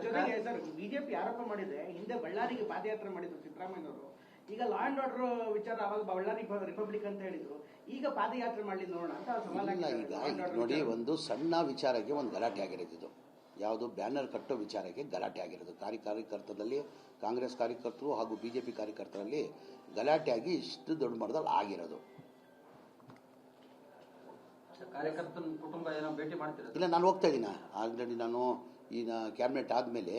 ಜೊತೆಗೆ sir BJP ಆರೋಪ ಮಾಡಿದೆ, ಹಿಂದೆ ಬಳ್ಳಾರಿಗೆ ಪಾದಯಾತ್ರೆ ಮಾಡಿದ್ರು ಸಿದ್ದರಾಮಯ್ಯನವರು. ಈಗ ಲಾ ಅಂಡ್ ಆರ್ಡರ್ ವಿಚಾರ ಅವಾಗ ಬಳ್ಳಾರಿ ರಿಪಬ್ಲಿಕ್ ಅಂತ ಹೇಳಿದ್ರು, ಈಗ ಪಾದಯಾತ್ರೆ ಮಾಡಲಿ ನೋಡೋಣ ಅಂತ ಸವಾಲ. ಈಗ ನೋಡಿ, ಒಂದು ಸಣ್ಣ ವಿಚಾರಕ್ಕೆ ಒಂದು ಗಲಾಟೆ ಆಗಿರೋದು. ಯಾವುದು ಬ್ಯಾನರ್ ಕಟ್ಟೋ ವಿಚಾರಕ್ಕೆ ಗಲಾಟೆ ಆಗಿರೋದು. ಕಾರ್ಯಕರ್ತರಲ್ಲಿ ಕಾಂಗ್ರೆಸ್ ಕಾರ್ಯಕರ್ತರು ಹಾಗೂ ಬಿಜೆಪಿ ಕಾರ್ಯಕರ್ತರಲ್ಲಿ ಗಲಾಟೆ ಆಗಿ ಇಷ್ಟು ದೊಡ್ಡ ಮಟ್ಟದಲ್ಲಿ ಆಗಿರೋದು. ಕಾರ್ಯಕರ್ತನ ಕುಟುಂಬ ಏನೋ ಭೇಟಿ ಮಾಡ್ತೀರಾ? ಇಲ್ಲ, ನಾನು ಹೋಗ್ತಾ ಇದ್ದೀನಿ. ಆಲ್ರೆಡಿ ನಾನು ಈಗ ಕ್ಯಾಬಿನೆಟ್ ಆದಮೇಲೆ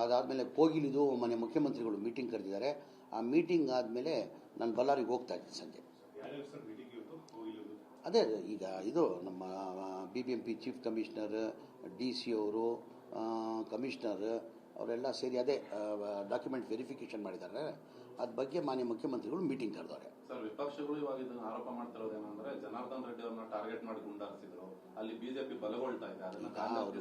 ಅದಾದಮೇಲೆ ಕೋಗಿಲಿದು ಮನೆ ಮುಖ್ಯಮಂತ್ರಿಗಳು ಮೀಟಿಂಗ್ ಕರೆದಿದ್ದಾರೆ. ಆ ಮೀಟಿಂಗ್ ಆದಮೇಲೆ ನಾನು ಬಳ್ಳಾರಿಗೆ ಹೋಗ್ತಾ ಇದ್ದೀನಿ ಸಂಜೆ. ಅದೇ ಈಗ ಇದು ನಮ್ಮ BBMP ಚೀಫ್ ಕಮಿಷನರ್, DC ಅವರು, ಕಮಿಷನರ್ ಅವರೆಲ್ಲ ಸೇರಿ ಅದೇ ಡಾಕ್ಯುಮೆಂಟ್ ವೆರಿಫಿಕೇಶನ್ ಮಾಡಿದ್ದಾರೆ. ಅದ್ರ ಬಗ್ಗೆ ಮಾನ್ಯ ಮುಖ್ಯಮಂತ್ರಿಗಳು ಮೀಟಿಂಗ್ ಕರೆದವ್ರೆ. ಸರ್, ವಿಪಕ್ಷಗಳು ಇವಾಗ ಇದನ್ನು ಆರೋಪ ಮಾಡ್ತಿರೋದೇನಂದ್ರೆ ಜನಾರ್ದನ್ ರೆಡ್ಡಿ ಅವ್ರನ್ನ ಟಾರ್ಗೆಟ್ ಮಾಡಿ ಗುಂಡಾರಿಸಿದ್ರು, ಅಲ್ಲಿ ಬಿಜೆಪಿ ಬಲಗೊಳ್ತಾ ಇದೆ, ಅದನ್ನ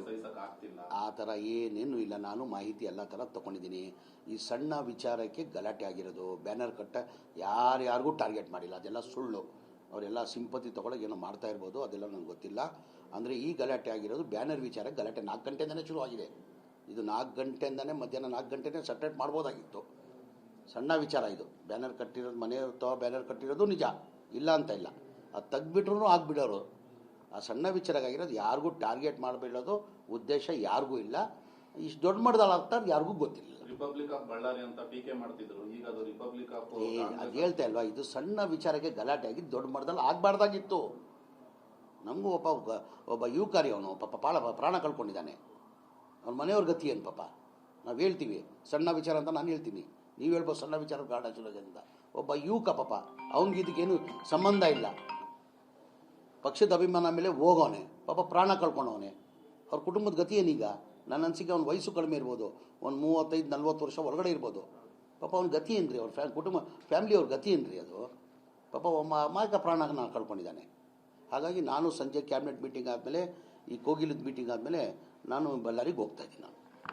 ಸಹಿಸಕ್ ಆಗ್ತಿಲ್ಲ. ಆ ಥರ ಏನೇನು ಇಲ್ಲ. ನಾನು ಮಾಹಿತಿ ಎಲ್ಲ ಥರ ತಗೊಂಡಿದ್ದೀನಿ. ಈ ಸಣ್ಣ ವಿಚಾರಕ್ಕೆ ಗಲಾಟೆ ಆಗಿರೋದು. ಬ್ಯಾನರ್ ಕಟ್ಟ ಯಾರ್ಯಾರಿಗೂ ಟಾರ್ಗೆಟ್ ಮಾಡಿಲ್ಲ, ಅದೆಲ್ಲ ಸುಳ್ಳು. ಅವರೆಲ್ಲ ಸಿಂಪತಿ ತೊಗೊಳಗೆ ಏನೋ ಮಾಡ್ತಾ ಇರ್ಬೋದು, ಅದೆಲ್ಲ ನನಗೆ ಗೊತ್ತಿಲ್ಲ. ಅಂದರೆ ಈ ಗಲಾಟೆ ಆಗಿರೋದು ಬ್ಯಾನರ್ ವಿಚಾರ. ಗಲಾಟೆ 4 ಗಂಟೆಯಿಂದನೇ ಶುರುವಾಗಿದೆ. ಇದು 4 ಗಂಟೆಯಿಂದನೇ, ಮಧ್ಯಾಹ್ನ 4 ಗಂಟೆನೇ ಸಪ್ರೇಟ್ ಮಾಡ್ಬೋದಾಗಿತ್ತು. ಸಣ್ಣ ವಿಚಾರ ಇದು. ಬ್ಯಾನರ್ ಕಟ್ಟಿರೋದು, ಮನೆ ಬ್ಯಾನರ್ ಕಟ್ಟಿರೋದು ನಿಜ, ಇಲ್ಲ ಅಂತ ಇಲ್ಲ. ಅದು ತೆಗ್ದುಬಿಟ್ರು ಆಗ್ಬಿಡೋರು. ಆ ಸಣ್ಣ ವಿಚಾರವಾಗಿರೋದು ಯಾರಿಗೂ ಟಾರ್ಗೆಟ್ ಮಾಡಬೇಡೋದು ಉದ್ದೇಶ ಯಾರಿಗೂ ಇಲ್ಲ. ಇಷ್ಟು ದೊಡ್ಡ ಮಟ್ಟದಲ್ಲಿ ಆಗ್ತಾರೆ ಯಾರಿಗೂ ಗೊತ್ತಿಲ್ಲ. ರಿಪಬ್ಲಿಕ್ ಆಫ್ ಬಳ್ಳಾರಿ ಅಂತ ಟೀಕೆ ಮಾಡ್ತಿದ್ರು, ಈಗ ಅದು ರಿಪಬ್ಲಿಕ್ ಆಫ್ ಅದು ಹೇಳ್ತಾ ಇಲ್ವಾ? ಇದು ಸಣ್ಣ ವಿಚಾರಕ್ಕೆ ಗಲಾಟೆ ಆಗಿ ದೊಡ್ಡ ಮಟ್ಟದಲ್ಲಿ ಆಗಬಾರ್ದಾಗಿತ್ತು. ನಮಗೂ ಒಬ್ಬ ಯುವಕಾರಿ, ಅವನು ಪಾಪ ಪ್ರಾಣ ಕಳ್ಕೊಂಡಿದ್ದಾನೆ. ಅವ್ನ ಮನೆಯವ್ರ ಗತಿ ಏನು ಪಾಪ? ನಾವು ಹೇಳ್ತೀವಿ ಸಣ್ಣ ವಿಚಾರ ಅಂತ, ನಾನು ಹೇಳ್ತೀನಿ, ನೀವು ಹೇಳ್ಬೋದು ಸಣ್ಣ ವಿಚಾರ ಗಾಢ ಚಲೋಗೆ ಅಂತ. ಒಬ್ಬ ಯುವಕ ಪಾಪ, ಅವನಿಗೆ ಇದಕ್ಕೇನು ಸಂಬಂಧ ಇಲ್ಲ. ಪಕ್ಷದ ಅಭಿಮಾನ ಮೇಲೆ ಹೋಗೋನೆ ಪಾಪ, ಪ್ರಾಣ ಕಳ್ಕೊಂಡವನೆ. ಅವ್ರ ಕುಟುಂಬದ ಗತಿ ಏನೀಗ? ನನ್ನ ಅನಿಸಿಕೆ ಅವ್ನ ವಯಸ್ಸು ಕಡಿಮೆ ಇರ್ಬೋದು, ಒಂದು 35-40 ವರ್ಷ ಒಳಗಡೆ ಇರ್ಬೋದು. ಪಾಪ ಅವ್ನ ಗತಿ ಏನ್ರಿ? ಅವ್ರ ಕುಟುಂಬ ಫ್ಯಾಮಿಲಿ ಅವ್ರ ಗತಿ ಏನ್ರಿ? ಅದು ಪಾಪ ಅಮಾಯಕ ಪ್ರಾಣನ ಕಳ್ಕೊಂಡಿದ್ದಾನೆ. ಹಾಗಾಗಿ ನಾನು ಸಂಜೆ ಕ್ಯಾಬಿನೆಟ್ ಮೀಟಿಂಗ್ ಆದಮೇಲೆ, ಈ ಕೋಗಿಲದ ಮೀಟಿಂಗ್ ಆದಮೇಲೆ ನಾನು ಬಳ್ಳಾರಿಗೆ ಹೋಗ್ತಾ ಇದ್ದೀನಿ. ನಾನು